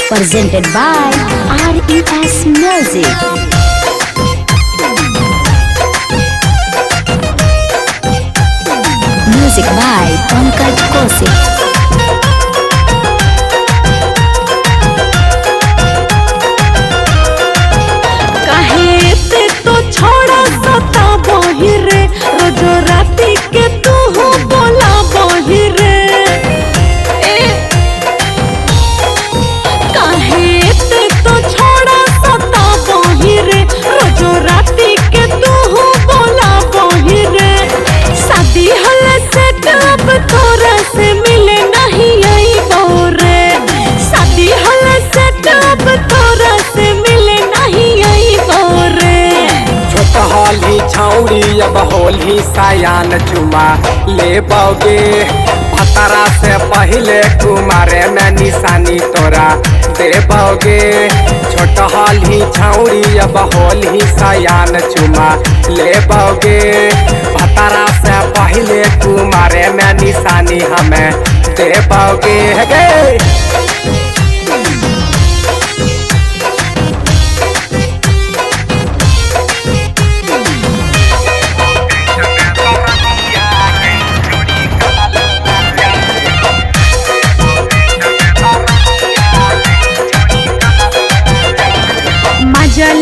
presented by RES Music. Music by Pankaj Kaushik. रोजो राती के तू हो बोला बही रे काहे ते तो छोड़ा सता बही रे रोजो राती के तू हो बोला बही रे शादी हले सेट अब तोरा से मिले नहीं आई बोरे शादी हले सेट अब तोरा से मिले नहीं आई बोरे होली छौड़ी अब होली सायान चुमा ले बोगे भतरा से पहले कुमारे में निशानी तोरा दे बोगे छोट होली छौड़ी अब होली सायान चुमा ले बोगे भतरा से पहले कुमारे में निशानी हमें दे बोगे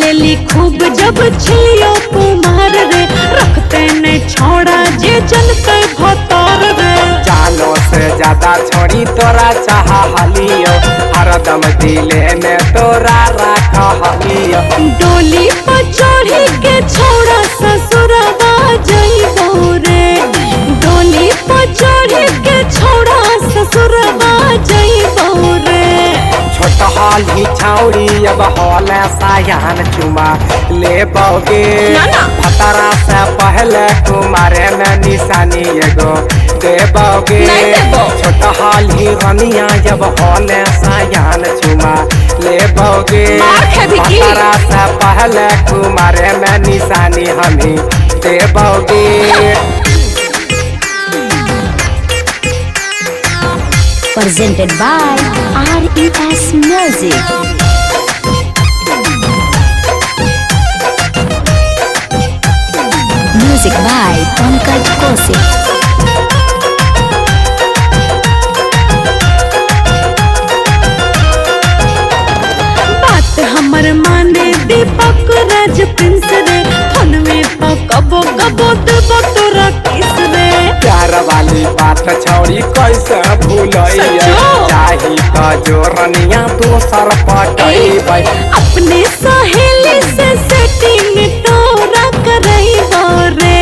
लेली खूब जब छिलियो कुमार रे रखते ने छोड़ा जे जनते भतार रे जानो से ज्यादा छोड़ी तोरा चाह हलियो हरदम दिले में तोरा रख हलियो डोली पर चढ़ी के छोड़ा ससुरवा जइबो रे डोली पर चढ़ी के छोड़ा ससुरवा जइबो रे छोट होली छौड़ी अब होले सायान चुमा ले बोगे भतरा से पहले कुमारे में निशानी एगो दे बोगे छोट होली रनिया जब होले सायान चुमा ले बोगे भतरा से पहले कुमारे में निशानी हमी दे बोगे Presented by RES Music. Music by Pankaj Kaushik. बात हमर माने दीपक राज प्रिंस रे फोन में कबो कबो देबो तोरा किस रे प्यार वाली बात छौड़ी कैसे भूलैया चाही तो जोरनिया दोसर पटैबै अपने सहेली से सेटिंग तोरा करैबो रे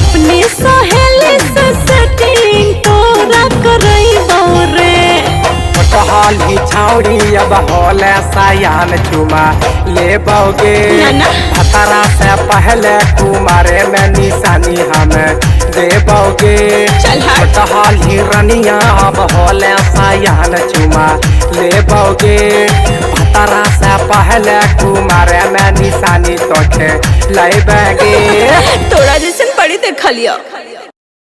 अपने सहेली से सेटिंग तोरा करैबो रे होली छौड़ी अब होले सायान चुमा ले बोगे भतरा से पहले कुमारे में निशानी हमें दे बोगे छोट होली रनिया अब होले सायान चुमा ले बोगे भतरा से पहले कुमारे में निशानी तोके ले बेगे तोरा जैसन पड़ी देख लिया।